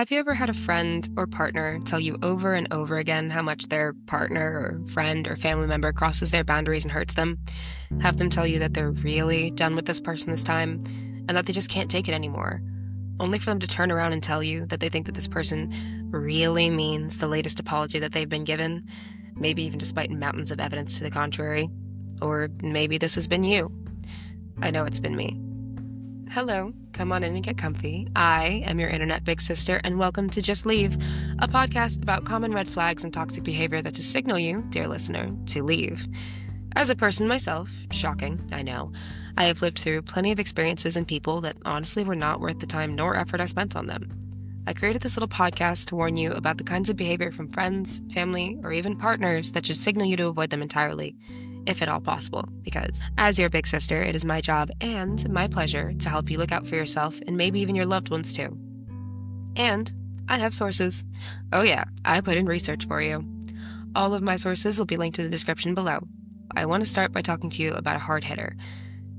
Have you ever had a friend or partner tell you over and over again how much their partner or friend or family member crosses their boundaries and hurts them? Have them tell you that they're really done with this person this time and that they just can't take it anymore, only for them to turn around and tell you that they think that this person really means the latest apology that they've been given, maybe even despite mountains of evidence to the contrary? Or maybe this has been you. I know it's been me. Hello, come on in and get comfy. I am your internet big sister, and welcome to Just Leave, a podcast about common red flags and toxic behavior that just signal you, dear listener, to leave. As a person myself, shocking, I know, I have lived through plenty of experiences and people that honestly were not worth the time nor effort I spent on them. I created this little podcast to warn you about the kinds of behavior from friends, family, or even partners that just signal you to avoid them entirely, if at all possible, because as your big sister, it is my job and my pleasure to help you look out for yourself and maybe even your loved ones too. And I have sources. Oh yeah, I put in research for you. All of my sources will be linked in the description below. I want to start by talking to you about a hard hitter: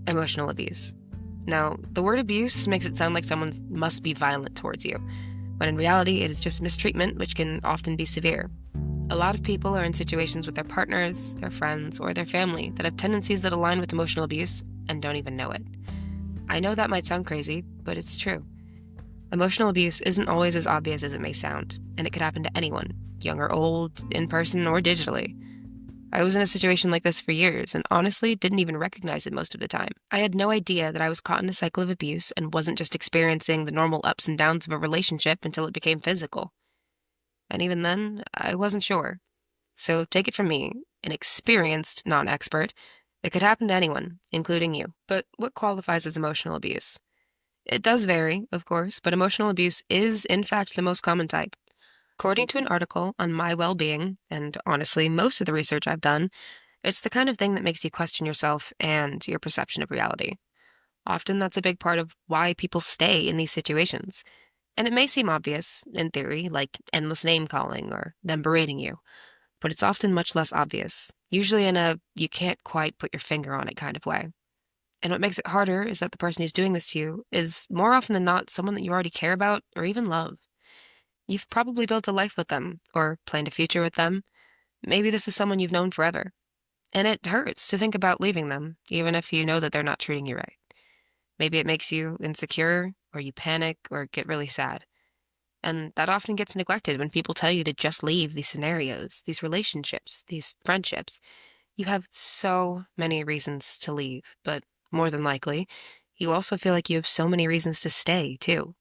emotional abuse. Now, the word abuse makes it sound like someone must be violent towards you, but in reality, it is just mistreatment, which can often be severe. A lot of people are in situations with their partners, their friends, or their family that have tendencies that align with emotional abuse and don't even know it. I know that might sound crazy, but it's true. Emotional abuse isn't always as obvious as it may sound, and it could happen to anyone, young or old, in person or digitally. I was in a situation like this for years and honestly didn't even recognize it most of the time. I had no idea that I was caught in a cycle of abuse and wasn't just experiencing the normal ups and downs of a relationship until it became physical. And even then, I wasn't sure. So take it from me, an experienced non-expert. It could happen to anyone, including you. But what qualifies as emotional abuse? It does vary, of course, but emotional abuse is, in fact, the most common type. According to an article on my well-being, and honestly, most of the research I've done, it's the kind of thing that makes you question yourself and your perception of reality. Often that's a big part of why people stay in these situations. And it may seem obvious, in theory, like endless name calling or them berating you, but it's often much less obvious, usually in a you can't quite put your finger on it kind of way. And what makes it harder is that the person who's doing this to you is more often than not someone that you already care about or even love. You've probably built a life with them or planned a future with them. Maybe this is someone you've known forever. And it hurts to think about leaving them, even if you know that they're not treating you right. Maybe it makes you insecure, or you panic, or get really sad. And that often gets neglected when people tell you to just leave these scenarios, these relationships, these friendships. You have so many reasons to leave, but more than likely, you also feel like you have so many reasons to stay, too.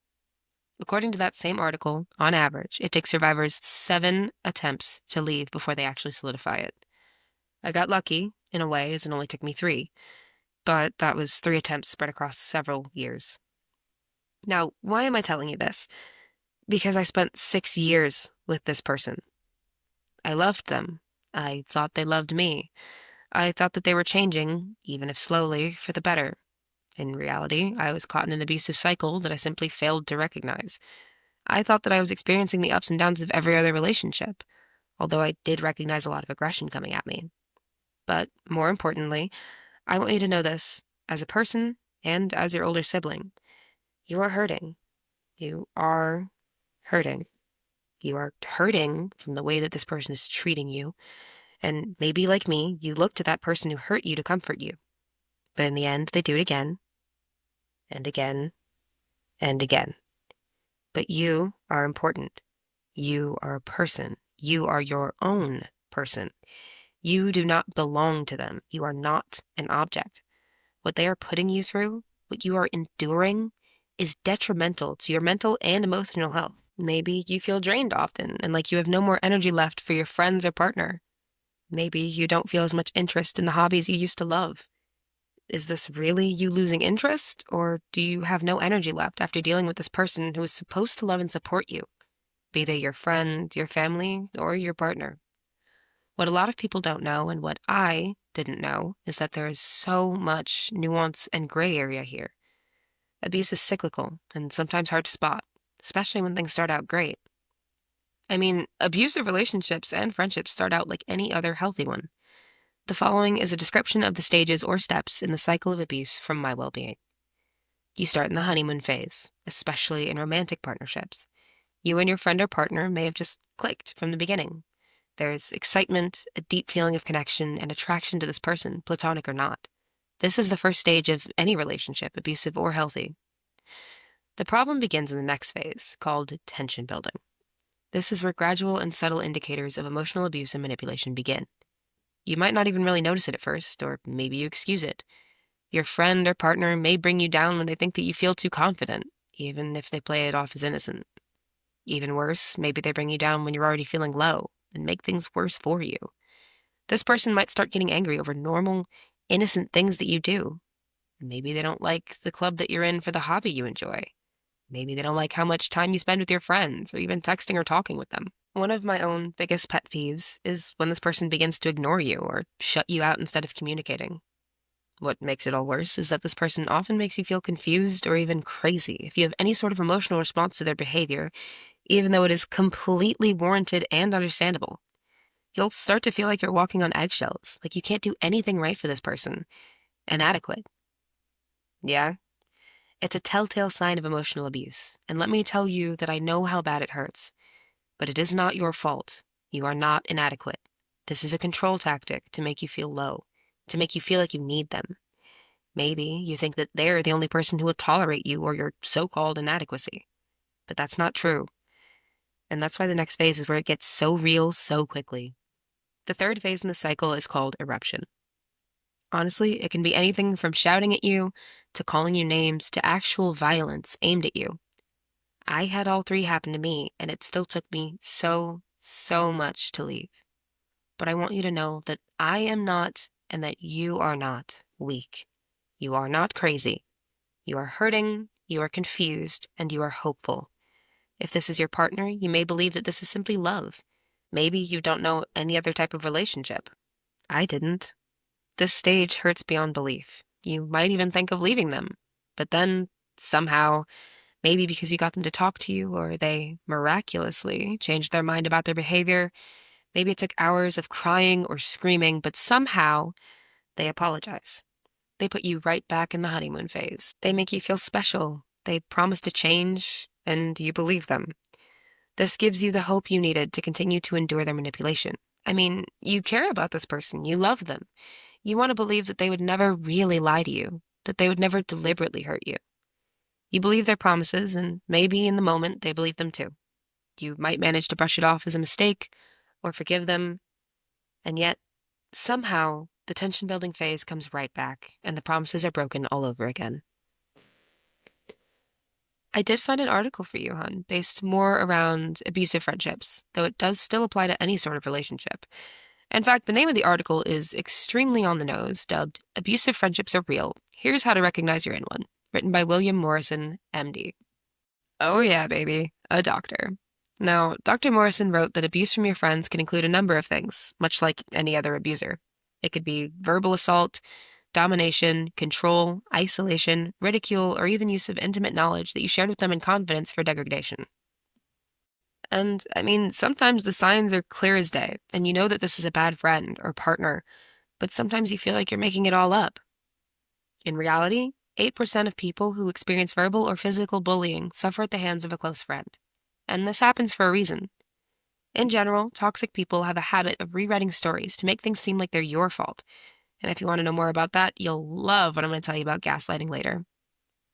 According to that same article, on average, it takes survivors 7 attempts to leave before they actually solidify it. I got lucky, in a way, as it only took me 3, but that was 3 attempts spread across several years. Now, why am I telling you this? Because I spent 6 years with this person. I loved them. I thought they loved me. I thought that they were changing, even if slowly, for the better. In reality, I was caught in an abusive cycle that I simply failed to recognize. I thought that I was experiencing the ups and downs of every other relationship, although I did recognize a lot of aggression coming at me. But more importantly, I want you to know this as a person and as your older sibling. You are hurting. You are hurting. You are hurting from the way that this person is treating you. And maybe, like me, you look to that person who hurt you to comfort you. But in the end, they do it again and again and again. But you are important. You are a person. You are your own person. You do not belong to them. You are not an object. What they are putting you through, what you are enduring, is detrimental to your mental and emotional health. Maybe you feel drained often and like you have no more energy left for your friends or partner. Maybe you don't feel as much interest in the hobbies you used to love. Is this really you losing interest, or do you have no energy left after dealing with this person who is supposed to love and support you, be they your friend, your family, or your partner? What a lot of people don't know, and what I didn't know, is that there is so much nuance and gray area here. Abuse is cyclical and sometimes hard to spot, especially when things start out great. I mean, abusive relationships and friendships start out like any other healthy one. The following is a description of the stages or steps in the cycle of abuse from my well-being. You start in the honeymoon phase, especially in romantic partnerships. You and your friend or partner may have just clicked from the beginning. There's excitement, a deep feeling of connection, and attraction to this person, platonic or not. This is the first stage of any relationship, abusive or healthy. The problem begins in the next phase, called tension building. This is where gradual and subtle indicators of emotional abuse and manipulation begin. You might not even really notice it at first, or maybe you excuse it. Your friend or partner may bring you down when they think that you feel too confident, even if they play it off as innocent. Even worse, maybe they bring you down when you're already feeling low and make things worse for you. This person might start getting angry over normal, innocent things that you do. Maybe they don't like the club that you're in for the hobby you enjoy. Maybe they don't like how much time you spend with your friends or even texting or talking with them. One of my own biggest pet peeves is when this person begins to ignore you or shut you out instead of communicating. What makes it all worse is that this person often makes you feel confused or even crazy if you have any sort of emotional response to their behavior, even though it is completely warranted and understandable. You'll start to feel like you're walking on eggshells, like you can't do anything right for this person. Inadequate. Yeah, it's a telltale sign of emotional abuse, and let me tell you that I know how bad it hurts. But it is not your fault. You are not inadequate. This is a control tactic to make you feel low, to make you feel like you need them. Maybe you think that they're the only person who will tolerate you or your so-called inadequacy. But that's not true. And that's why the next phase is where it gets so real so quickly. The third phase in the cycle is called eruption. Honestly, it can be anything from shouting at you, to calling you names, to actual violence aimed at you. I had all three happen to me, and it still took me so much to leave. But I want you to know that I am not, and that you are not, weak. You are not crazy. You are hurting, you are confused, and you are hopeful. If this is your partner, you may believe that this is simply love. Maybe you don't know any other type of relationship. I didn't. This stage hurts beyond belief. You might even think of leaving them. But then, somehow, maybe because you got them to talk to you, or they miraculously changed their mind about their behavior, maybe it took hours of crying or screaming, but somehow they apologize. They put you right back in the honeymoon phase. They make you feel special. They promise to change, and you believe them. This gives you the hope you needed to continue to endure their manipulation. I mean, you care about this person. You love them. You want to believe that they would never really lie to you, that they would never deliberately hurt you. You believe their promises, and maybe in the moment they believe them too. You might manage to brush it off as a mistake or forgive them, and yet, somehow, the tension building phase comes right back, and the promises are broken all over again. I did find an article for you, hon, based more around abusive friendships, though it does still apply to any sort of relationship. In fact, the name of the article is extremely on the nose, dubbed Abusive Friendships Are Real. Here's How to Recognize You're in One, written by William Morrison, MD. Oh yeah, baby, a doctor. Now, Dr. Morrison wrote that abuse from your friends can include a number of things, much like any other abuser. It could be verbal assault, domination, control, isolation, ridicule, or even use of intimate knowledge that you shared with them in confidence for degradation. And, I mean, sometimes the signs are clear as day, and you know that this is a bad friend or partner, but sometimes you feel like you're making it all up. In reality, 8% of people who experience verbal or physical bullying suffer at the hands of a close friend. And this happens for a reason. In general, toxic people have a habit of rewriting stories to make things seem like they're your fault. And if you want to know more about that, you'll love what I'm going to tell you about gaslighting later.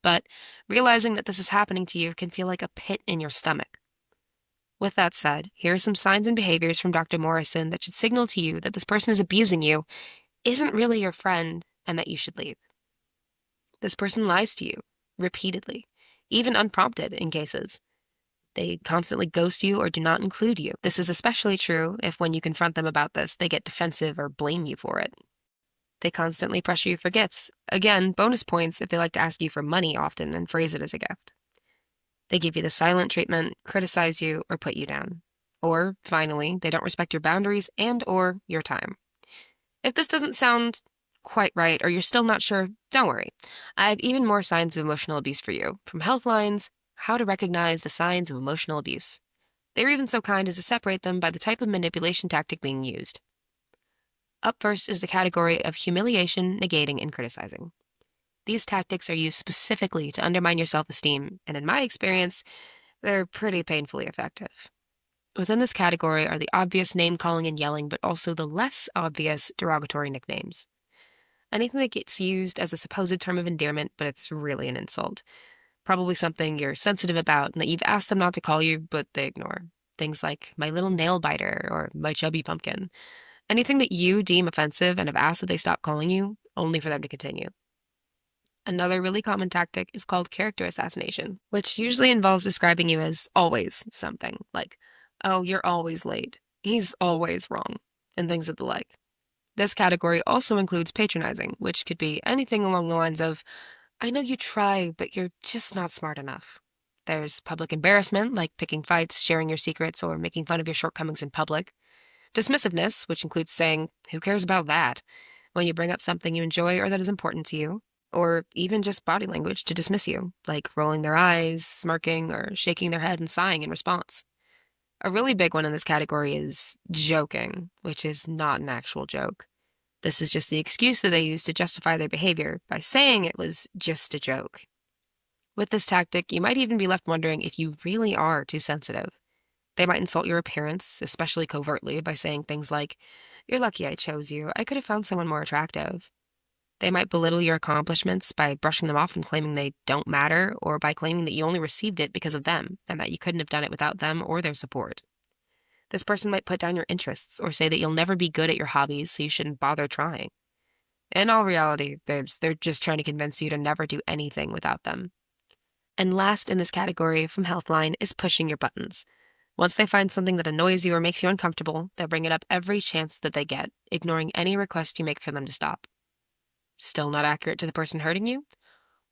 But realizing that this is happening to you can feel like a pit in your stomach. With that said, here are some signs and behaviors from Dr. Morrison that should signal to you that this person is abusing you, isn't really your friend, and that you should leave. This person lies to you, repeatedly, even unprompted in cases. They constantly ghost you or do not include you. This is especially true if when you confront them about this, they get defensive or blame you for it. They constantly pressure you for gifts. Again, bonus points if they like to ask you for money often and phrase it as a gift. They give you the silent treatment, criticize you, or put you down. Or, finally, they don't respect your boundaries and or your time. If this doesn't sound quite right or you're still not sure, don't worry. I have even more signs of emotional abuse for you, from Healthline's How to Recognize the Signs of Emotional Abuse. They're even so kind as to separate them by the type of manipulation tactic being used. Up first is the category of humiliation, negating, and criticizing. These tactics are used specifically to undermine your self-esteem, and in my experience, They're pretty painfully effective. Within this category are the obvious name calling and yelling, but also the less obvious derogatory nicknames. Anything that gets used as a supposed term of endearment, but it's really an insult. Probably something you're sensitive about and that you've asked them not to call you, but they ignore. Things like my little nail biter or my chubby pumpkin. Anything that you deem offensive and have asked that they stop calling you, only for them to continue. Another really common tactic is called character assassination, which usually involves describing you as always something, like, oh, you're always late, he's always wrong, and things of the like. This category also includes patronizing, which could be anything along the lines of, I know you try, but you're just not smart enough. There's public embarrassment, like picking fights, sharing your secrets, or making fun of your shortcomings in public. Dismissiveness, which includes saying, who cares about that, when you bring up something you enjoy or that is important to you. Or even just body language to dismiss you, like rolling their eyes, smirking, or shaking their head and sighing in response. A really big one in this category is joking, which is not an actual joke. This is just the excuse that they use to justify their behavior by saying it was just a joke. With this tactic, you might even be left wondering if you really are too sensitive. They might insult your appearance, especially covertly, by saying things like, you're lucky I chose you. I could have found someone more attractive. They might belittle your accomplishments by brushing them off and claiming they don't matter, or by claiming that you only received it because of them, and that you couldn't have done it without them or their support. This person might put down your interests, or say that you'll never be good at your hobbies, so you shouldn't bother trying. In all reality, babes, they're just trying to convince you to never do anything without them. And last in this category from Healthline is pushing your buttons. Once they find something that annoys you or makes you uncomfortable, they'll bring it up every chance that they get, ignoring any request you make for them to stop. Still not accurate to the person hurting you?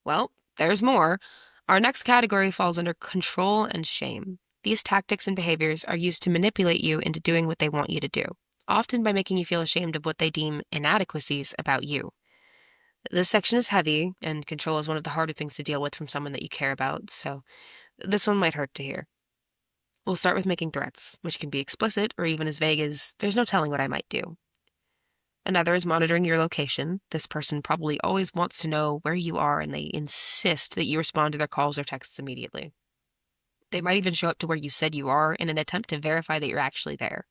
Well, there's more. Our next category falls under control and shame. These tactics and behaviors are used to manipulate you into doing what they want you to do, often by making you feel ashamed of what they deem inadequacies about you. This section is heavy, and control is one of the harder things to deal with from someone that you care about, so this one might hurt to hear. We'll start with making threats, which can be explicit or even as vague as, there's no telling what I might do. Another is monitoring your location. This person probably always wants to know where you are, and they insist that you respond to their calls or texts immediately. They might even show up to where you said you are in an attempt to verify that you're actually there.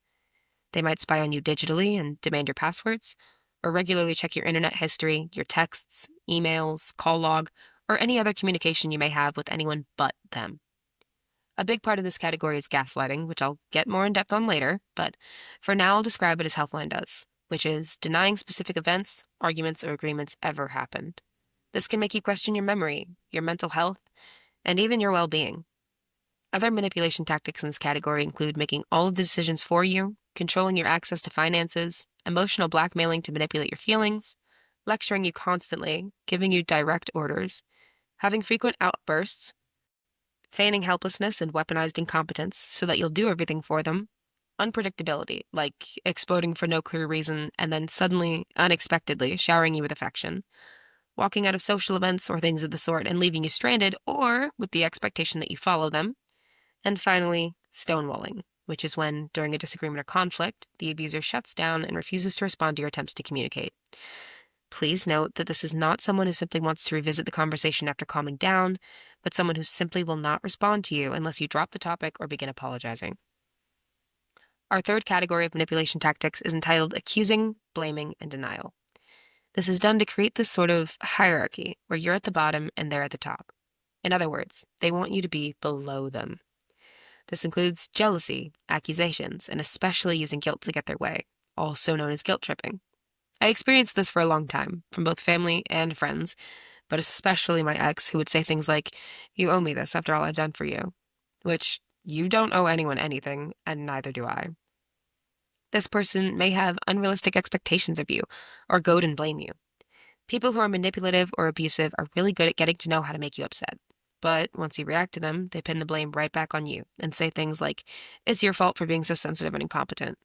They might spy on you digitally and demand your passwords, or regularly check your internet history, your texts, emails, call log, or any other communication you may have with anyone but them. A big part of this category is gaslighting, which I'll get more in depth on later, but for now I'll describe it as Healthline does, which is denying specific events, arguments, or agreements ever happened. This can make you question your memory, your mental health, and even your well-being. Other manipulation tactics in this category include making all of the decisions for you, controlling your access to finances, emotional blackmailing to manipulate your feelings, lecturing you constantly, giving you direct orders, having frequent outbursts, feigning helplessness and weaponized incompetence so that you'll do everything for them, unpredictability, like exploding for no clear reason and then suddenly, unexpectedly, showering you with affection, walking out of social events or things of the sort and leaving you stranded or with the expectation that you follow them, and finally, stonewalling, which is when, during a disagreement or conflict, the abuser shuts down and refuses to respond to your attempts to communicate. Please note that this is not someone who simply wants to revisit the conversation after calming down, but someone who simply will not respond to you unless you drop the topic or begin apologizing. Our third category of manipulation tactics is entitled accusing, blaming, and denial. This is done to create this sort of hierarchy where you're at the bottom and they're at the top. In other words, they want you to be below them. This includes jealousy, accusations, and especially using guilt to get their way, also known as guilt tripping. I experienced this for a long time, from both family and friends, but especially my ex, who would say things like, you owe me this after all I've done for you, which you don't owe anyone anything, and neither do I. This person may have unrealistic expectations of you, or goad and blame you. People who are manipulative or abusive are really good at getting to know how to make you upset. But once you react to them, they pin the blame right back on you and say things like, it's your fault for being so sensitive and incompetent.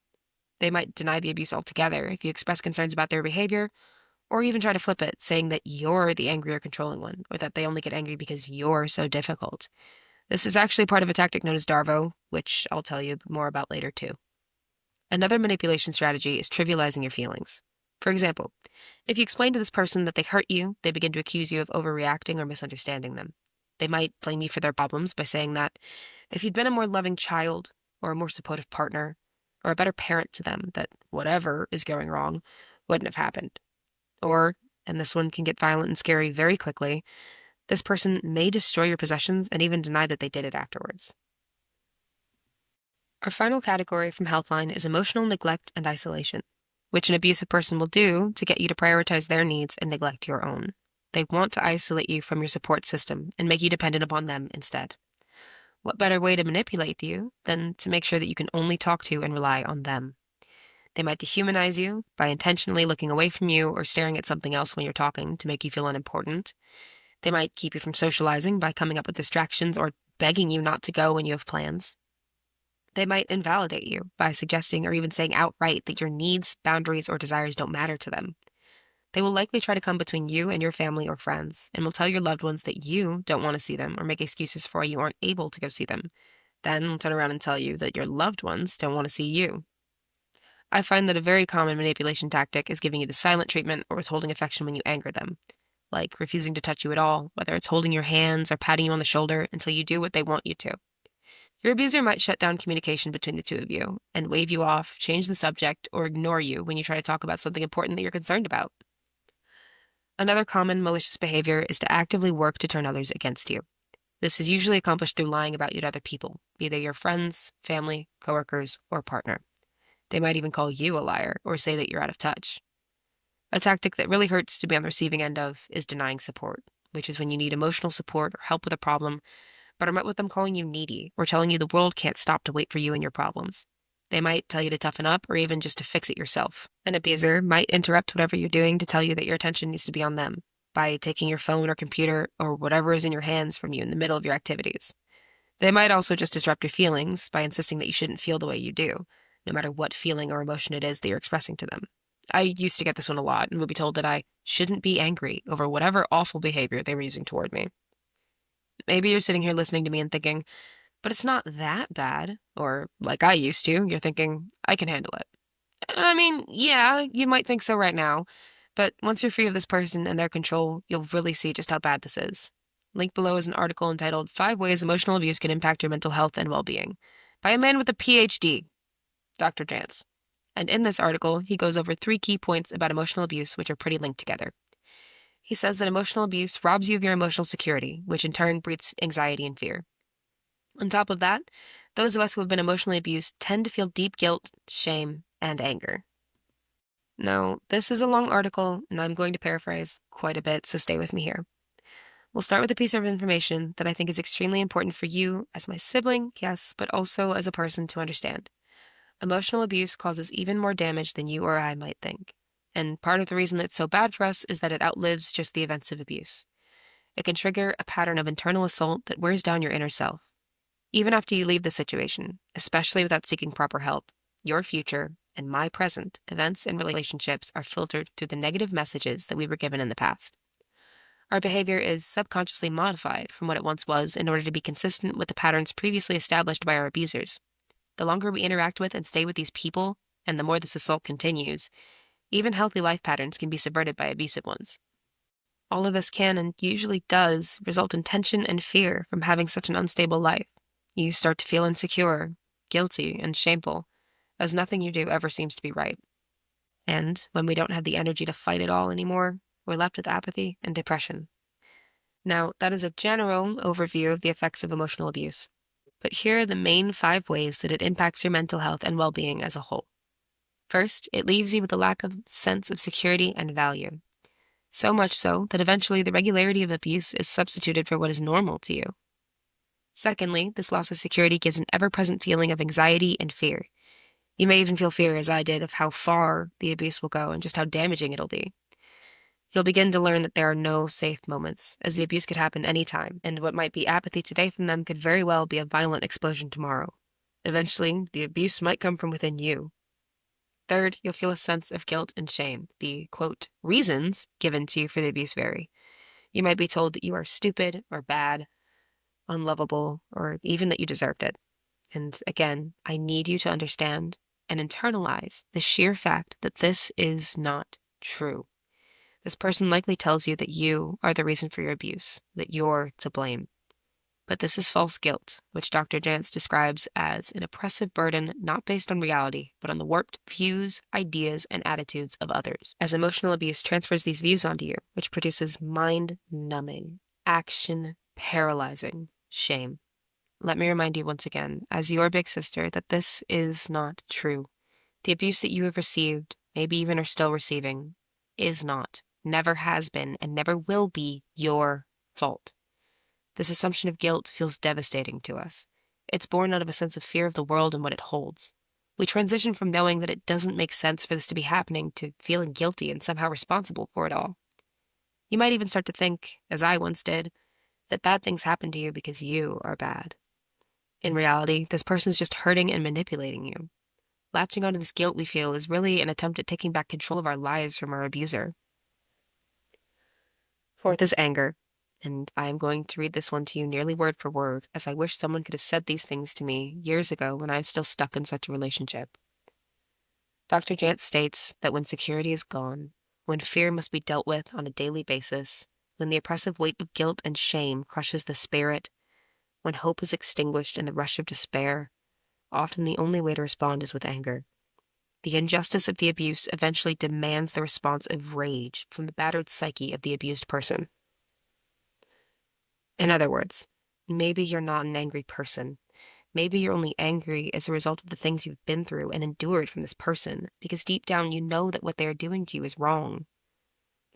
They might deny the abuse altogether if you express concerns about their behavior, or even try to flip it, saying that you're the angry or controlling one, or that they only get angry because you're so difficult. This is actually part of a tactic known as Darvo, which I'll tell you more about later too. Another manipulation strategy is trivializing your feelings. For example, if you explain to this person that they hurt you, they begin to accuse you of overreacting or misunderstanding them. They might blame you for their problems by saying that if you'd been a more loving child or a more supportive partner or a better parent to them, that whatever is going wrong wouldn't have happened. Or, and this one can get violent and scary very quickly, this person may destroy your possessions and even deny that they did it afterwards. Our final category from Healthline is emotional neglect and isolation, which an abusive person will do to get you to prioritize their needs and neglect your own. They want to isolate you from your support system and make you dependent upon them instead. What better way to manipulate you than to make sure that you can only talk to and rely on them? They might dehumanize you by intentionally looking away from you or staring at something else when you're talking to make you feel unimportant. They might keep you from socializing by coming up with distractions or begging you not to go when you have plans. They might invalidate you by suggesting or even saying outright that your needs, boundaries, or desires don't matter to them. They will likely try to come between you and your family or friends and will tell your loved ones that you don't want to see them or make excuses for why you aren't able to go see them. Then turn around and tell you that your loved ones don't want to see you. I find that a very common manipulation tactic is giving you the silent treatment or withholding affection when you anger them, like refusing to touch you at all, whether it's holding your hands or patting you on the shoulder until you do what they want you to. Your abuser might shut down communication between the two of you and wave you off, change the subject, or ignore you when you try to talk about something important that you're concerned about. Another common malicious behavior is to actively work to turn others against you. This is usually accomplished through lying about you to other people, either your friends, family, coworkers, or partner. They might even call you a liar or say that you're out of touch. A tactic that really hurts to be on the receiving end of is denying support, which is when you need emotional support or help with a problem, but are met with them calling you needy or telling you the world can't stop to wait for you and your problems. They might tell you to toughen up or even just to fix it yourself. An abuser might interrupt whatever you're doing to tell you that your attention needs to be on them by taking your phone or computer or whatever is in your hands from you in the middle of your activities. They might also just disrupt your feelings by insisting that you shouldn't feel the way you do, no matter what feeling or emotion it is that you're expressing to them. I used to get this one a lot and would be told that I shouldn't be angry over whatever awful behavior they were using toward me. Maybe you're sitting here listening to me and thinking, but it's not that bad. Or, like I used to, you're thinking, I can handle it. I mean, yeah, you might think so right now, but once you're free of this person and their control, you'll really see just how bad this is. Linked below is an article entitled 5 Ways Emotional Abuse Can Impact Your Mental Health and Well-Being by a man with a PhD, Dr. Jantz. And in this article, he goes over 3 key points about emotional abuse, which are pretty linked together. He says that emotional abuse robs you of your emotional security, which in turn breeds anxiety and fear. On top of that, those of us who have been emotionally abused tend to feel deep guilt, shame, and anger. Now, this is a long article, and I'm going to paraphrase quite a bit, so stay with me here. We'll start with a piece of information that I think is extremely important for you as my sibling, yes, but also as a person to understand. Emotional abuse causes even more damage than you or I might think. And part of the reason it's so bad for us is that it outlives just the events of abuse. It can trigger a pattern of internal assault that wears down your inner self. Even after you leave the situation, especially without seeking proper help, your future and my present events and relationships are filtered through the negative messages that we were given in the past. Our behavior is subconsciously modified from what it once was in order to be consistent with the patterns previously established by our abusers. The longer we interact with and stay with these people, and the more this assault continues, even healthy life patterns can be subverted by abusive ones. All of this can and usually does result in tension and fear from having such an unstable life. You start to feel insecure, guilty, and shameful, as nothing you do ever seems to be right. And when we don't have the energy to fight it all anymore, we're left with apathy and depression. Now, that is a general overview of the effects of emotional abuse. But here are the main 5 ways that it impacts your mental health and well-being as a whole. First, it leaves you with a lack of sense of security and value. So much so that eventually the regularity of abuse is substituted for what is normal to you. Secondly, this loss of security gives an ever-present feeling of anxiety and fear. You may even feel fear, as I did, of how far the abuse will go and just how damaging it'll be. You'll begin to learn that there are no safe moments, as the abuse could happen any time, and what might be apathy today from them could very well be a violent explosion tomorrow. Eventually, the abuse might come from within you. Third, you'll feel a sense of guilt and shame. The, quote, reasons given to you for the abuse vary. You might be told that you are stupid or bad, unlovable, or even that you deserved it. And again, I need you to understand and internalize the sheer fact that this is not true. This person likely tells you that you are the reason for your abuse, that you're to blame. But this is false guilt, which Dr. Jantz describes as an oppressive burden not based on reality, but on the warped views, ideas, and attitudes of others. As emotional abuse transfers these views onto you, which produces mind-numbing, action-paralyzing shame. Let me remind you once again, as your big sister, that this is not true. The abuse that you have received, maybe even are still receiving, is not, never has been, and never will be your fault. This assumption of guilt feels devastating to us. It's born out of a sense of fear of the world and what it holds. We transition from knowing that it doesn't make sense for this to be happening to feeling guilty and somehow responsible for it all. You might even start to think, as I once did, that bad things happen to you because you are bad. In reality, this person is just hurting and manipulating you. Latching onto this guilt we feel is really an attempt at taking back control of our lives from our abuser. Fourth is anger. And I am going to read this one to you nearly word for word, as I wish someone could have said these things to me years ago when I was still stuck in such a relationship. Dr. Jantz states that when security is gone, when fear must be dealt with on a daily basis, when the oppressive weight of guilt and shame crushes the spirit, when hope is extinguished in the rush of despair, often the only way to respond is with anger. The injustice of the abuse eventually demands the response of rage from the battered psyche of the abused person. In other words, maybe you're not an angry person. Maybe you're only angry as a result of the things you've been through and endured from this person, because deep down you know that what they are doing to you is wrong.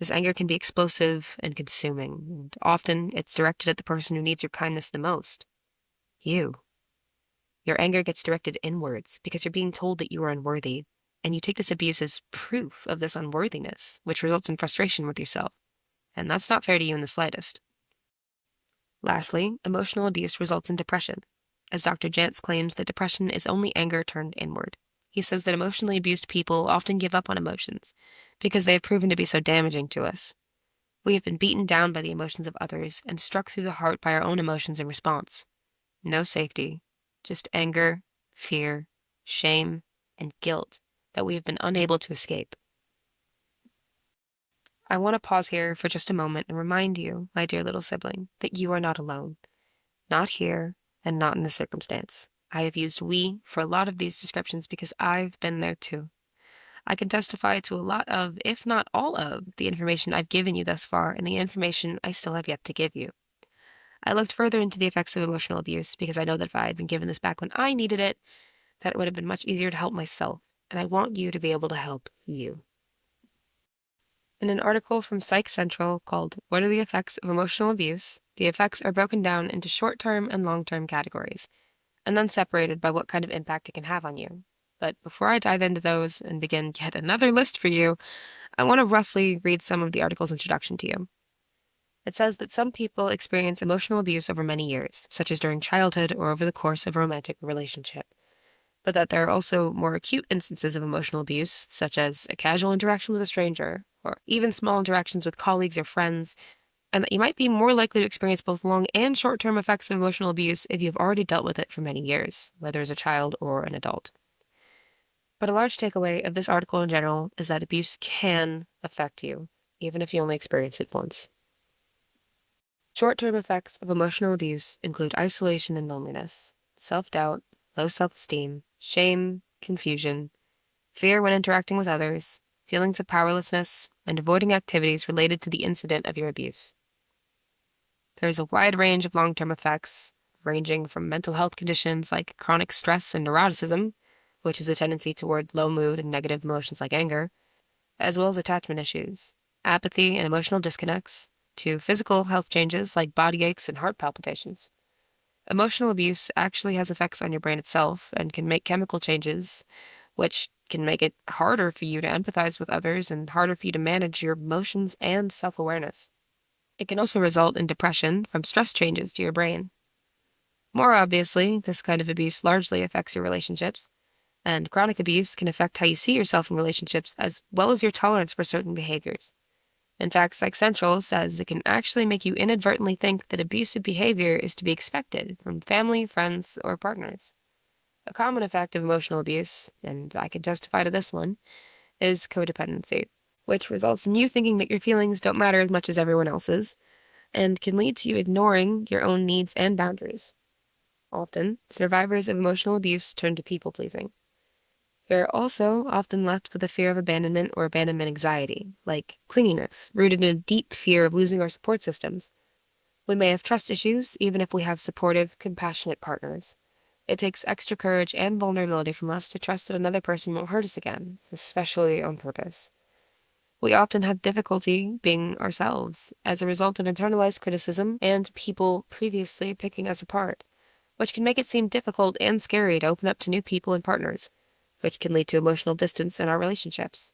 This anger can be explosive and consuming, and often it's directed at the person who needs your kindness the most. You. Your anger gets directed inwards because you're being told that you are unworthy, and you take this abuse as proof of this unworthiness, which results in frustration with yourself. And that's not fair to you in the slightest. Lastly, emotional abuse results in depression, as Dr. Jantz claims that depression is only anger turned inward. He says that emotionally abused people often give up on emotions because they have proven to be so damaging to us. We have been beaten down by the emotions of others and struck through the heart by our own emotions in response. No safety, just anger, fear, shame, and guilt that we have been unable to escape. I want to pause here for just a moment and remind you, my dear little sibling, that you are not alone. Not here, and not in this circumstance. I have used we for a lot of these descriptions because I've been there too. I can testify to a lot of, if not all of, the information I've given you thus far and the information I still have yet to give you. I looked further into the effects of emotional abuse because I know that if I had been given this back when I needed it, that it would have been much easier to help myself, and I want you to be able to help you. In an article from Psych Central called What are the Effects of Emotional Abuse? The effects are broken down into short-term and long-term categories, and then separated by what kind of impact it can have on you. But before I dive into those and begin yet another list for you, I want to roughly read some of the article's introduction to you. It says that some people experience emotional abuse over many years, such as during childhood or over the course of a romantic relationship, but that there are also more acute instances of emotional abuse, such as a casual interaction with a stranger, or even small interactions with colleagues or friends, and that you might be more likely to experience both long and short-term effects of emotional abuse if you've already dealt with it for many years, whether as a child or an adult. But a large takeaway of this article in general is that abuse can affect you, even if you only experience it once. Short-term effects of emotional abuse include isolation and loneliness, self-doubt, low self-esteem, shame, confusion, fear when interacting with others, feelings of powerlessness, and avoiding activities related to the incident of your abuse. There's a wide range of long-term effects, ranging from mental health conditions like chronic stress and neuroticism, which is a tendency toward low mood and negative emotions like anger, as well as attachment issues, apathy and emotional disconnects, to physical health changes like body aches and heart palpitations. Emotional abuse actually has effects on your brain itself and can make chemical changes, which can make it harder for you to empathize with others and harder for you to manage your emotions and self-awareness. It can also result in depression from stress changes to your brain. More obviously, this kind of abuse largely affects your relationships, and chronic abuse can affect how you see yourself in relationships as well as your tolerance for certain behaviors. In fact, Psych Central says it can actually make you inadvertently think that abusive behavior is to be expected from family, friends, or partners. A common effect of emotional abuse, and I can testify to this one, is codependency, which results in you thinking that your feelings don't matter as much as everyone else's, and can lead to you ignoring your own needs and boundaries. Often, survivors of emotional abuse turn to people-pleasing. They're also often left with a fear of abandonment or abandonment anxiety, like clinginess, rooted in a deep fear of losing our support systems. We may have trust issues, even if we have supportive, compassionate partners. It takes extra courage and vulnerability from us to trust that another person won't hurt us again, especially on purpose. We often have difficulty being ourselves as a result of internalized criticism and people previously picking us apart, which can make it seem difficult and scary to open up to new people and partners, which can lead to emotional distance in our relationships.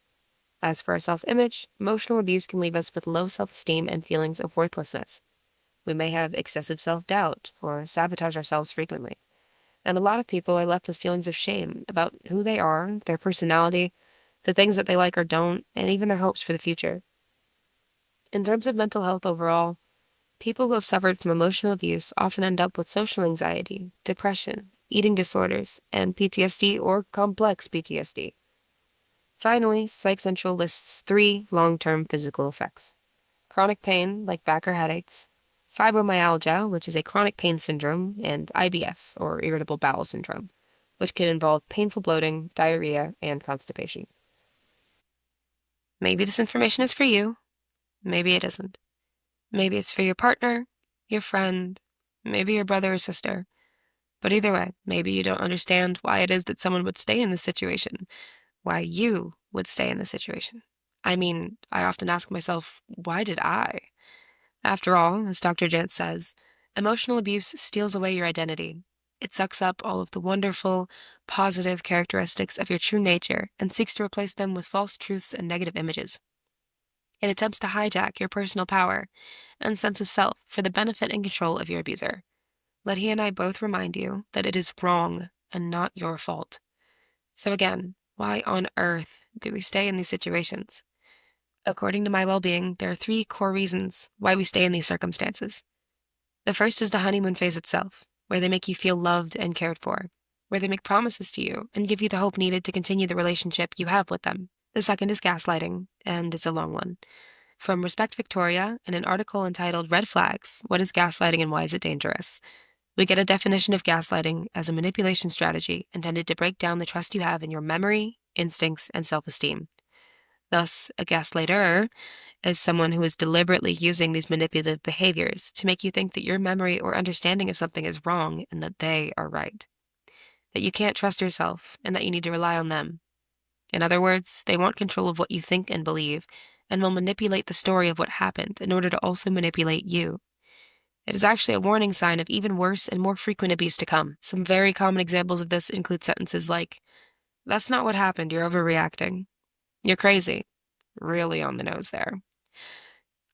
As for our self-image, emotional abuse can leave us with low self-esteem and feelings of worthlessness. We may have excessive self-doubt or sabotage ourselves frequently. And a lot of people are left with feelings of shame about who they are, their personality, the things that they like or don't, and even their hopes for the future. In terms of mental health overall, people who have suffered from emotional abuse often end up with social anxiety, depression, eating disorders, and PTSD or complex PTSD. Finally, Psych Central lists 3 long-term physical effects: chronic pain, like back or headaches; fibromyalgia, which is a chronic pain syndrome; and IBS, or irritable bowel syndrome, which can involve painful bloating, diarrhea, and constipation. Maybe this information is for you. Maybe it isn't. Maybe it's for your partner, your friend, maybe your brother or sister. But either way, maybe you don't understand why it is that someone would stay in this situation, why you would stay in this situation. I mean, I often ask myself, why did I? After all, as Dr. Jantz says, emotional abuse steals away your identity. It sucks up all of the wonderful, positive characteristics of your true nature and seeks to replace them with false truths and negative images. It attempts to hijack your personal power and sense of self for the benefit and control of your abuser. Let he and I both remind you that it is wrong and not your fault. So again, why on earth do we stay in these situations? According to My Wellbeing, there are 3 core reasons why we stay in these circumstances. The first is the honeymoon phase itself, where they make you feel loved and cared for, where they make promises to you and give you the hope needed to continue the relationship you have with them. The second is gaslighting, and it's a long one. From Respect Victoria, in an article entitled Red Flags: What is Gaslighting and Why is it Dangerous?, we get a definition of gaslighting as a manipulation strategy intended to break down the trust you have in your memory, instincts, and self-esteem. Thus, a gaslighter is someone who is deliberately using these manipulative behaviors to make you think that your memory or understanding of something is wrong and that they are right, that you can't trust yourself and that you need to rely on them. In other words, they want control of what you think and believe, and will manipulate the story of what happened in order to also manipulate you. It is actually a warning sign of even worse and more frequent abuse to come. Some very common examples of this include sentences like, "That's not what happened, you're overreacting. You're crazy. Really on the nose there.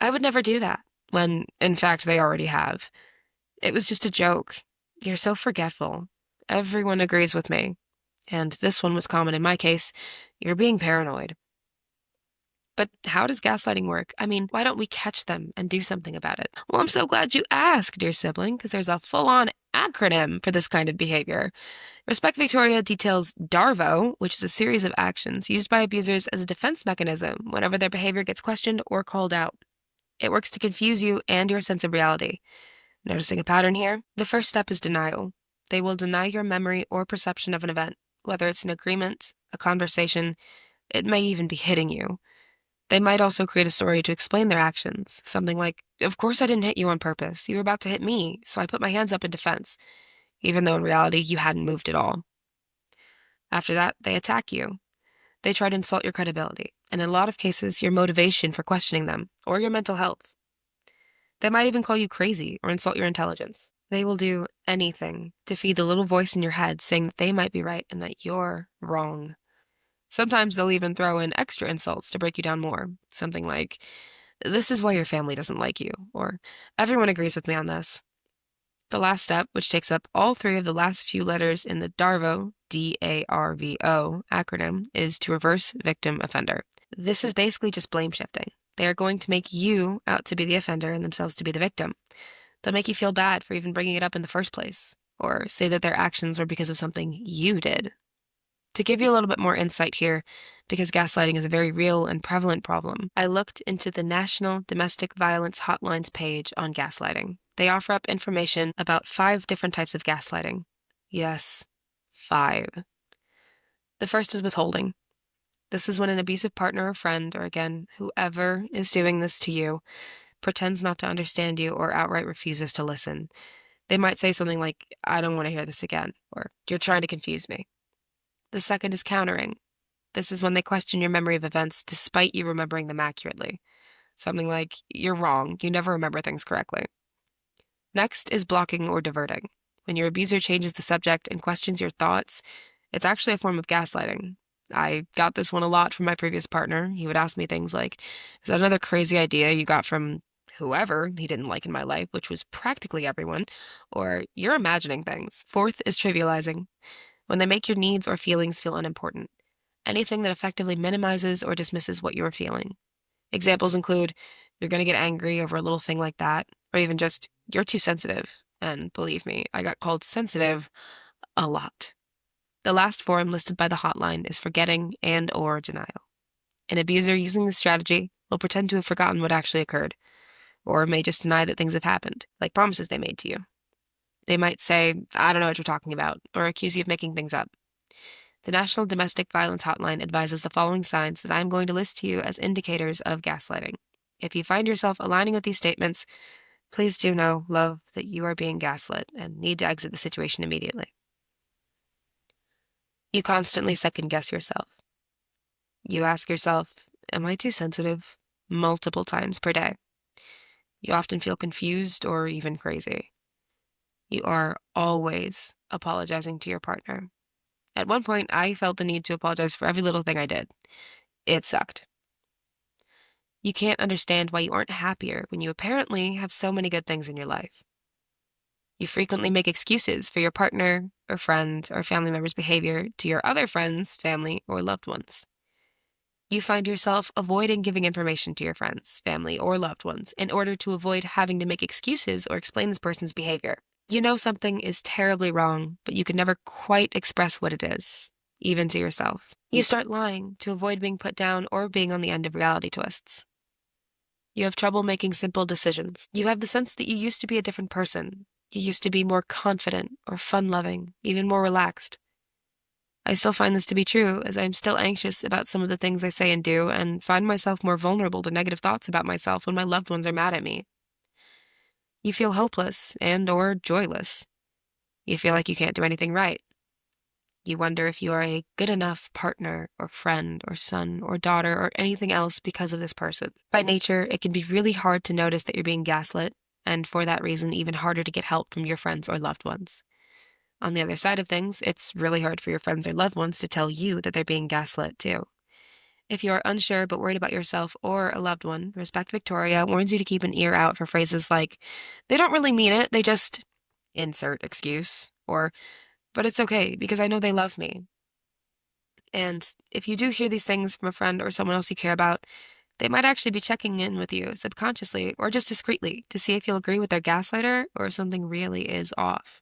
I would never do that," when, in fact, they already have. "It was just a joke. You're so forgetful. Everyone agrees with me." And this one was common in my case: "You're being paranoid." But how does gaslighting work? I mean, why don't we catch them and do something about it? Well, I'm so glad you asked, dear sibling, because there's a full-on acronym for this kind of behavior. Respect Victoria details DARVO, which is a series of actions used by abusers as a defense mechanism whenever their behavior gets questioned or called out. It works to confuse you and your sense of reality. Noticing a pattern here? The first step is denial. They will deny your memory or perception of an event, whether it's an agreement, a conversation, it may even be hitting you. They might also create a story to explain their actions, something like, "Of course I didn't hit you on purpose. You were about to hit me, so I put my hands up in defense," even though in reality you hadn't moved at all. After that, they attack you. They try to insult your credibility, and in a lot of cases, your motivation for questioning them, or your mental health. They might even call you crazy or insult your intelligence. They will do anything to feed the little voice in your head saying that they might be right and that you're wrong. Sometimes they'll even throw in extra insults to break you down more. Something like, "This is why your family doesn't like you," or "Everyone agrees with me on this." The last step, which takes up all 3 of the last few letters in the DARVO, DARVO acronym, is to reverse victim offender. This is basically just blame shifting. They are going to make you out to be the offender and themselves to be the victim. They'll make you feel bad for even bringing it up in the first place, or say that their actions were because of something you did. To give you a little bit more insight here, because gaslighting is a very real and prevalent problem, I looked into the National Domestic Violence Hotlines page on gaslighting. They offer up information about 5 different types of gaslighting. Yes, 5. The first is withholding. This is when an abusive partner or friend, or again, whoever is doing this to you, pretends not to understand you or outright refuses to listen. They might say something like, "I don't want to hear this again," or "You're trying to confuse me." The second is countering. This is when they question your memory of events despite you remembering them accurately. Something like, "You're wrong, you never remember things correctly." Next is blocking or diverting. When your abuser changes the subject and questions your thoughts, it's actually a form of gaslighting. I got this one a lot from my previous partner. He would ask me things like, "Is that another crazy idea you got from whoever he didn't like in my life," which was practically everyone, or "You're imagining things." Fourth is trivializing. When they make your needs or feelings feel unimportant. Anything that effectively minimizes or dismisses what you're feeling. Examples include, "You're going to get angry over a little thing like that," or even just, "You're too sensitive." And believe me, I got called sensitive a lot. The last form listed by the hotline is forgetting and/or denial. An abuser using this strategy will pretend to have forgotten what actually occurred, or may just deny that things have happened, like promises they made to you. They might say, "I don't know what you're talking about," or accuse you of making things up. The National Domestic Violence Hotline advises the following signs that I am going to list to you as indicators of gaslighting. If you find yourself aligning with these statements, please do know, love, that you are being gaslit and need to exit the situation immediately. You constantly second guess yourself. You ask yourself, "Am I too sensitive?" multiple times per day. You often feel confused or even crazy. You are always apologizing to your partner. At one point, I felt the need to apologize for every little thing I did. It sucked. You can't understand why you aren't happier when you apparently have so many good things in your life. You frequently make excuses for your partner or friend or family member's behavior to your other friends, family, or loved ones. You find yourself avoiding giving information to your friends, family, or loved ones in order to avoid having to make excuses or explain this person's behavior. You know something is terribly wrong, but you can never quite express what it is, even to yourself. You start lying to avoid being put down or being on the end of reality twists. You have trouble making simple decisions. You have the sense that you used to be a different person. You used to be more confident or fun-loving, even more relaxed. I still find this to be true, as I am still anxious about some of the things I say and do, and find myself more vulnerable to negative thoughts about myself when my loved ones are mad at me. You feel hopeless and/or joyless. You feel like you can't do anything right. You wonder if you are a good enough partner or friend or son or daughter or anything else because of this person. By nature, it can be really hard to notice that you're being gaslit, and for that reason, even harder to get help from your friends or loved ones. On the other side of things, it's really hard for your friends or loved ones to tell you that they're being gaslit too. If you are unsure but worried about yourself or a loved one, Respect Victoria warns you to keep an ear out for phrases like, "They don't really mean it, they just insert excuse," or "But it's okay because I know they love me." And if you do hear these things from a friend or someone else you care about, they might actually be checking in with you subconsciously or just discreetly to see if you'll agree with their gaslighter or if something really is off.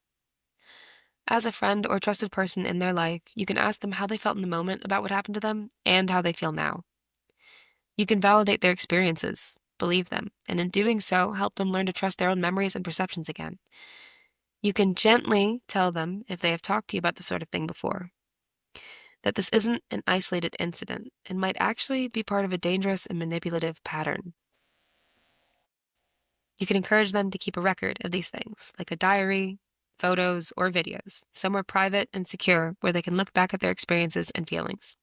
As a friend or trusted person in their life, you can ask them how they felt in the moment about what happened to them and how they feel now. You can validate their experiences, believe them, and in doing so, help them learn to trust their own memories and perceptions again. You can gently tell them, if they have talked to you about this sort of thing before, that this isn't an isolated incident and might actually be part of a dangerous and manipulative pattern. You can encourage them to keep a record of these things, like a diary, photos, or videos, somewhere private and secure where they can look back at their experiences and feelings.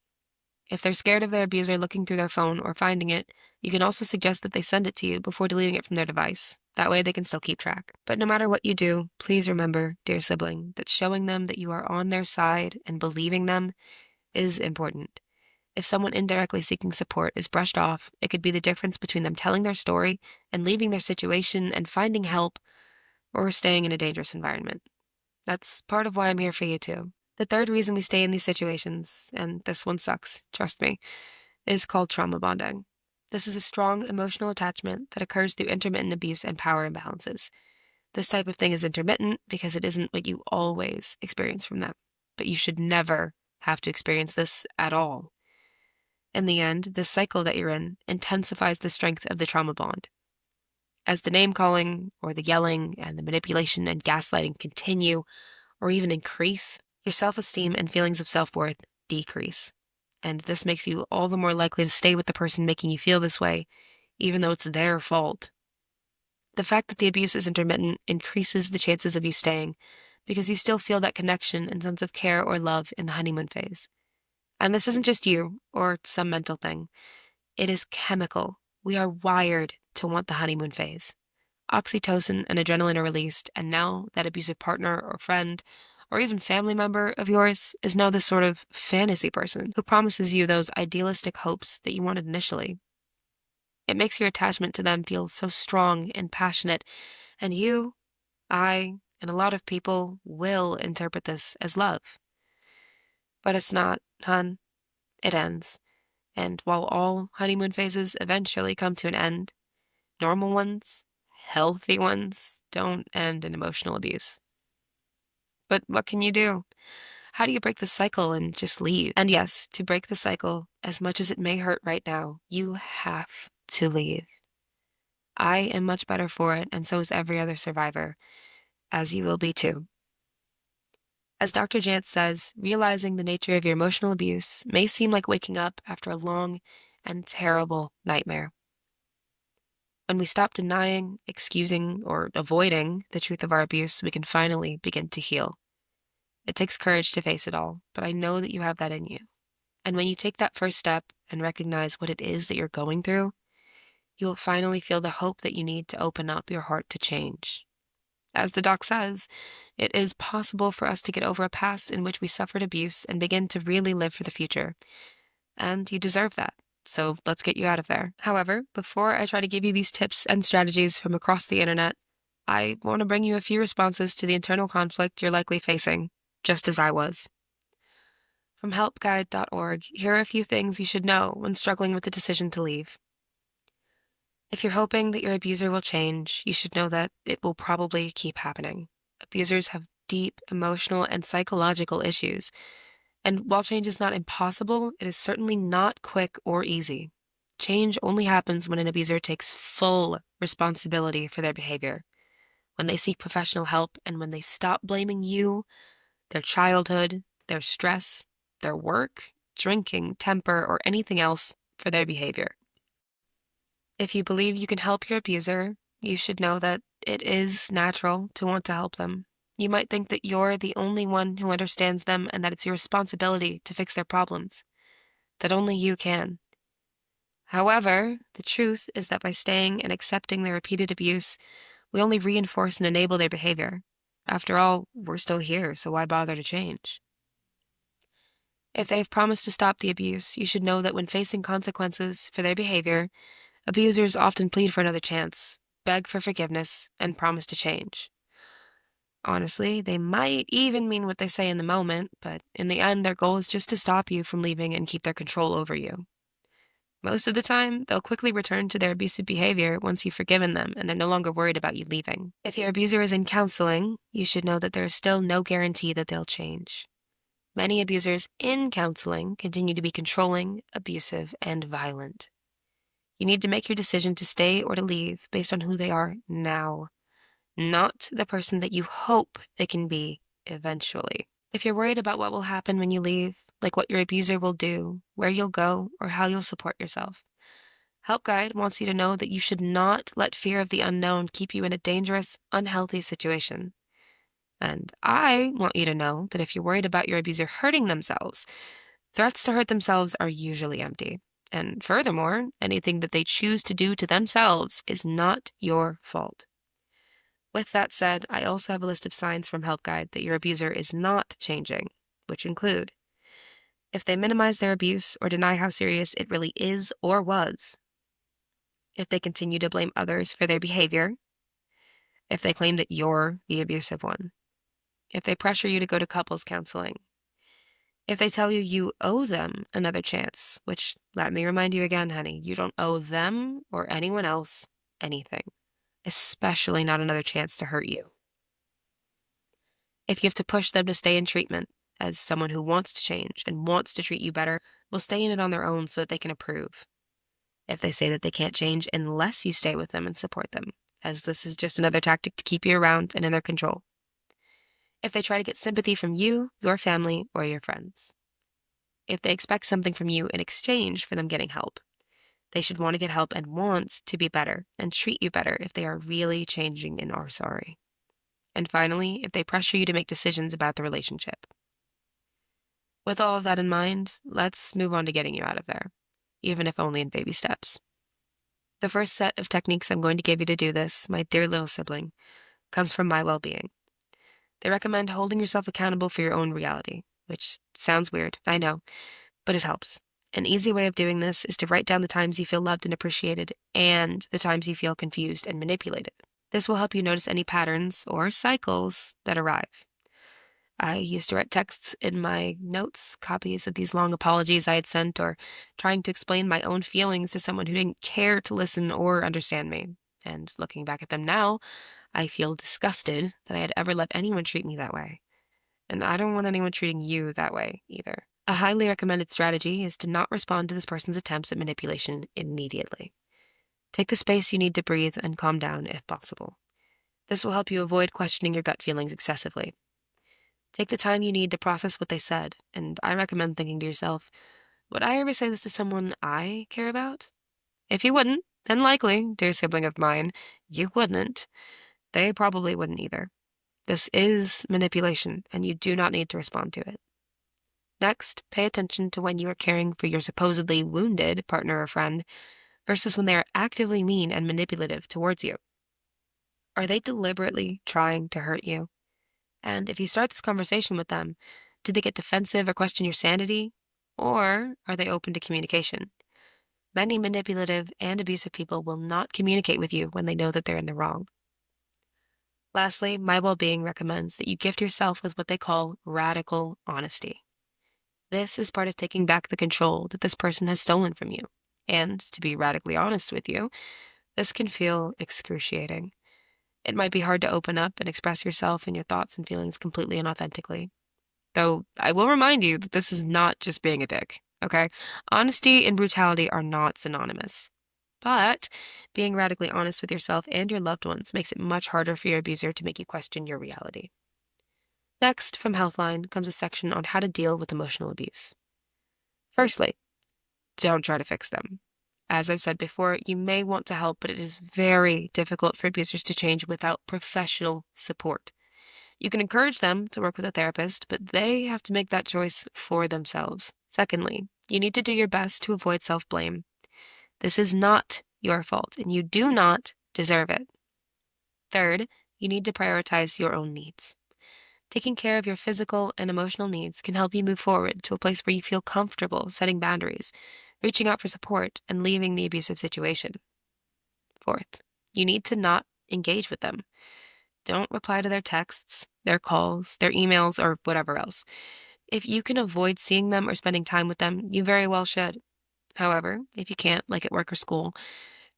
If they're scared of their abuser looking through their phone or finding it, you can also suggest that they send it to you before deleting it from their device. That way they can still keep track. But no matter what you do, please remember, dear sibling, that showing them that you are on their side and believing them is important. If someone indirectly seeking support is brushed off, it could be the difference between them telling their story and leaving their situation and finding help or staying in a dangerous environment. That's part of why I'm here for you too. The third reason we stay in these situations, and this one sucks, trust me, is called trauma bonding. This is a strong emotional attachment that occurs through intermittent abuse and power imbalances. This type of thing is intermittent because it isn't what you always experience from them, but you should never have to experience this at all. In the end, this cycle that you're in intensifies the strength of the trauma bond. As the name calling or the yelling and the manipulation and gaslighting continue or even increase, your self-esteem and feelings of self-worth decrease. And this makes you all the more likely to stay with the person making you feel this way, even though it's their fault. The fact that the abuse is intermittent increases the chances of you staying because you still feel that connection and sense of care or love in the honeymoon phase. And this isn't just you or some mental thing. It is chemical. We are wired to want the honeymoon phase. Oxytocin and adrenaline are released, and now that abusive partner or friend or even family member of yours is now this sort of fantasy person who promises you those idealistic hopes that you wanted initially. It makes your attachment to them feel so strong and passionate, and you, I, and a lot of people will interpret this as love. But it's not, hun. It ends. And while all honeymoon phases eventually come to an end, normal ones, healthy ones, don't end in emotional abuse. But what can you do? How do you break the cycle and just leave? And yes, to break the cycle, as much as it may hurt right now, you have to leave. I am much better for it, and so is every other survivor, as you will be too. As Dr. Jantz says, realizing the nature of your emotional abuse may seem like waking up after a long and terrible nightmare. When we stop denying, excusing, or avoiding the truth of our abuse, we can finally begin to heal. It takes courage to face it all, but I know that you have that in you. And when you take that first step and recognize what it is that you're going through, you will finally feel the hope that you need to open up your heart to change. As the doc says, it is possible for us to get over a past in which we suffered abuse and begin to really live for the future. And you deserve that. So let's get you out of there. However, before I try to give you these tips and strategies from across the internet, I want to bring you a few responses to the internal conflict you're likely facing, just as I was. From helpguide.org, here are a few things you should know when struggling with the decision to leave. If you're hoping that your abuser will change, you should know that it will probably keep happening. Abusers have deep emotional and psychological issues, and while change is not impossible, it is certainly not quick or easy. Change only happens when an abuser takes full responsibility for their behavior, when they seek professional help, and when they stop blaming you, their childhood, their stress, their work, drinking, temper, or anything else for their behavior. If you believe you can help your abuser, you should know that it is natural to want to help them. You might think that you're the only one who understands them and that it's your responsibility to fix their problems, that only you can. However, the truth is that by staying and accepting their repeated abuse, we only reinforce and enable their behavior. After all, we're still here, so why bother to change? If they've promised to stop the abuse, you should know that when facing consequences for their behavior, abusers often plead for another chance, beg for forgiveness, and promise to change. Honestly, they might even mean what they say in the moment, but in the end, their goal is just to stop you from leaving and keep their control over you. Most of the time, they'll quickly return to their abusive behavior once you've forgiven them and they're no longer worried about you leaving. If your abuser is in counseling, you should know that there is still no guarantee that they'll change. Many abusers in counseling continue to be controlling, abusive, and violent. You need to make your decision to stay or to leave based on who they are now, not the person that you hope they can be eventually. If you're worried about what will happen when you leave, like what your abuser will do, where you'll go, or how you'll support yourself, Help Guide wants you to know that you should not let fear of the unknown keep you in a dangerous, unhealthy situation. And I want you to know that if you're worried about your abuser hurting themselves, threats to hurt themselves are usually empty. And furthermore, anything that they choose to do to themselves is not your fault. With that said, I also have a list of signs from Help Guide that your abuser is not changing, which include if they minimize their abuse or deny how serious it really is or was, if they continue to blame others for their behavior, if they claim that you're the abusive one, if they pressure you to go to couples counseling, if they tell you you owe them another chance, which, let me remind you again, honey, you don't owe them or anyone else anything, especially not another chance to hurt you. If you have to push them to stay in treatment, as someone who wants to change and wants to treat you better will stay in it on their own so that they can approve. If they say that they can't change unless you stay with them and support them, as this is just another tactic to keep you around and in their control. If they try to get sympathy from you, your family, or your friends. If they expect something from you in exchange for them getting help. They should want to get help and want to be better and treat you better if they are really changing and are sorry. And finally, if they pressure you to make decisions about the relationship. With all of that in mind, let's move on to getting you out of there, even if only in baby steps. The first set of techniques I'm going to give you to do this, my dear little sibling, comes from My Wellbeing. They recommend holding yourself accountable for your own reality, which sounds weird, I know, but it helps. An easy way of doing this is to write down the times you feel loved and appreciated and the times you feel confused and manipulated. This will help you notice any patterns or cycles that arrive. I used to write texts in my notes, copies of these long apologies I had sent, or trying to explain my own feelings to someone who didn't care to listen or understand me. And looking back at them now, I feel disgusted that I had ever let anyone treat me that way. And I don't want anyone treating you that way either. A highly recommended strategy is to not respond to this person's attempts at manipulation immediately. Take the space you need to breathe and calm down if possible. This will help you avoid questioning your gut feelings excessively. Take the time you need to process what they said, and I recommend thinking to yourself, would I ever say this to someone I care about? If you wouldn't, then likely, dear sibling of mine, you wouldn't. They probably wouldn't either. This is manipulation, and you do not need to respond to it. Next, pay attention to when you are caring for your supposedly wounded partner or friend versus when they are actively mean and manipulative towards you. Are they deliberately trying to hurt you? And if you start this conversation with them, do they get defensive or question your sanity? Or are they open to communication? Many manipulative and abusive people will not communicate with you when they know that they're in the wrong. Lastly, My Wellbeing recommends that you gift yourself with what they call radical honesty. This is part of taking back the control that this person has stolen from you. And to be radically honest with you, this can feel excruciating. It might be hard to open up and express yourself and your thoughts and feelings completely and authentically. Though I will remind you that this is not just being a dick, okay? Honesty and brutality are not synonymous. But being radically honest with yourself and your loved ones makes it much harder for your abuser to make you question your reality. Next, from Healthline, comes a section on how to deal with emotional abuse. Firstly, don't try to fix them. As I've said before, you may want to help, but it is very difficult for abusers to change without professional support. You can encourage them to work with a therapist, but they have to make that choice for themselves. Secondly, you need to do your best to avoid self-blame. This is not your fault, and you do not deserve it. Third, you need to prioritize your own needs. Taking care of your physical and emotional needs can help you move forward to a place where you feel comfortable setting boundaries, reaching out for support, and leaving the abusive situation. Fourth, you need to not engage with them. Don't reply to their texts, their calls, their emails, or whatever else. If you can avoid seeing them or spending time with them, you very well should. However, if you can't, like at work or school,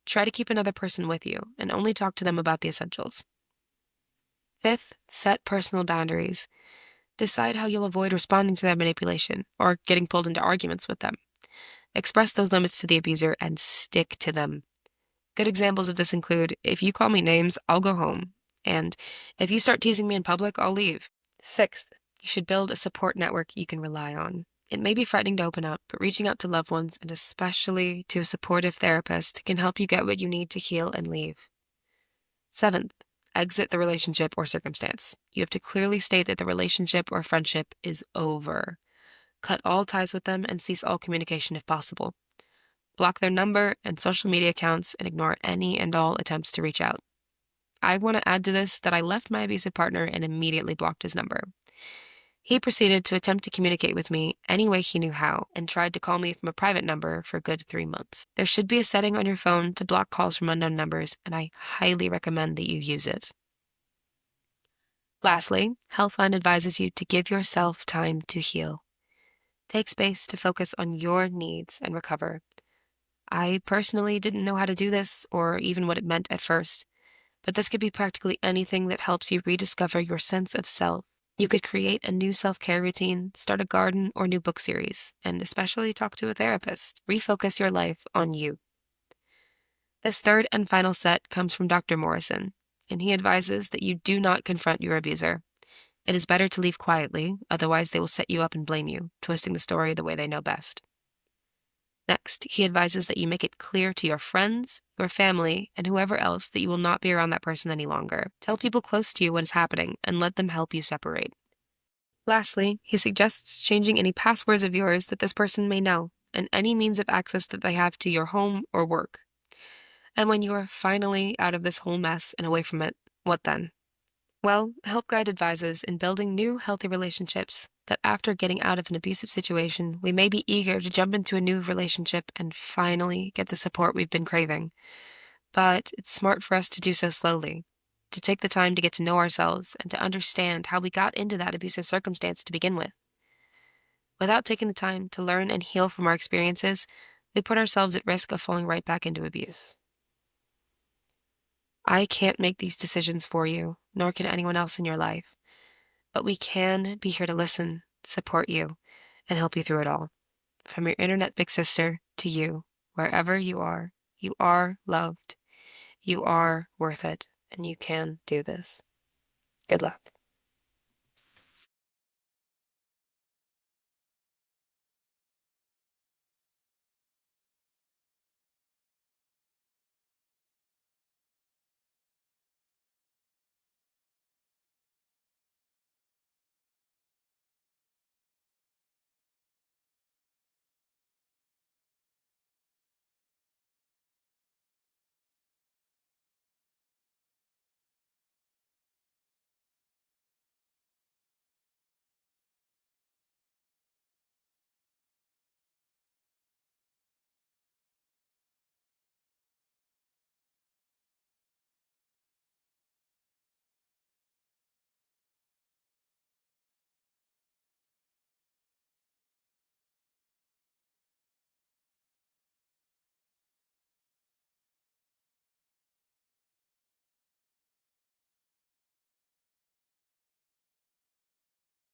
try to keep another person with you and only talk to them about the essentials. Fifth, set personal boundaries. Decide how you'll avoid responding to their manipulation or getting pulled into arguments with them. Express those limits to the abuser and stick to them. Good examples of this include, if you call me names, I'll go home. And if you start teasing me in public, I'll leave. Sixth, you should build a support network you can rely on. It may be frightening to open up, but reaching out to loved ones, and especially to a supportive therapist, can help you get what you need to heal and leave. Seventh, exit the relationship or circumstance. You have to clearly state that the relationship or friendship is over. Cut all ties with them and cease all communication if possible. Block their number and social media accounts and ignore any and all attempts to reach out. I want to add to this that I left my abusive partner and immediately blocked his number. He proceeded to attempt to communicate with me any way he knew how and tried to call me from a private number for a good 3 months. There should be a setting on your phone to block calls from unknown numbers, and I highly recommend that you use it. Lastly, Healthline advises you to give yourself time to heal. Take space to focus on your needs and recover. I personally didn't know how to do this or even what it meant at first, but this could be practically anything that helps you rediscover your sense of self You could create a new self-care routine, start a garden or new book series, and especially talk to a therapist. Refocus your life on you. This third and final set comes from Dr. Morrison, and he advises that you do not confront your abuser. It is better to leave quietly, otherwise they will set you up and blame you, twisting the story the way they know best. Next, he advises that you make it clear to your friends, your family, and whoever else that you will not be around that person any longer. Tell people close to you what is happening and let them help you separate. Lastly, he suggests changing any passwords of yours that this person may know, and any means of access that they have to your home or work. And when you are finally out of this whole mess and away from it, what then? Well, Help Guide advises in building new healthy relationships that after getting out of an abusive situation, we may be eager to jump into a new relationship and finally get the support we've been craving. But it's smart for us to do so slowly, to take the time to get to know ourselves and to understand how we got into that abusive circumstance to begin with. Without taking the time to learn and heal from our experiences, we put ourselves at risk of falling right back into abuse. I can't make these decisions for you, nor can anyone else in your life, but we can be here to listen, support you, and help you through it all. From your internet big sister to you, wherever you are loved, you are worth it, and you can do this. Good luck.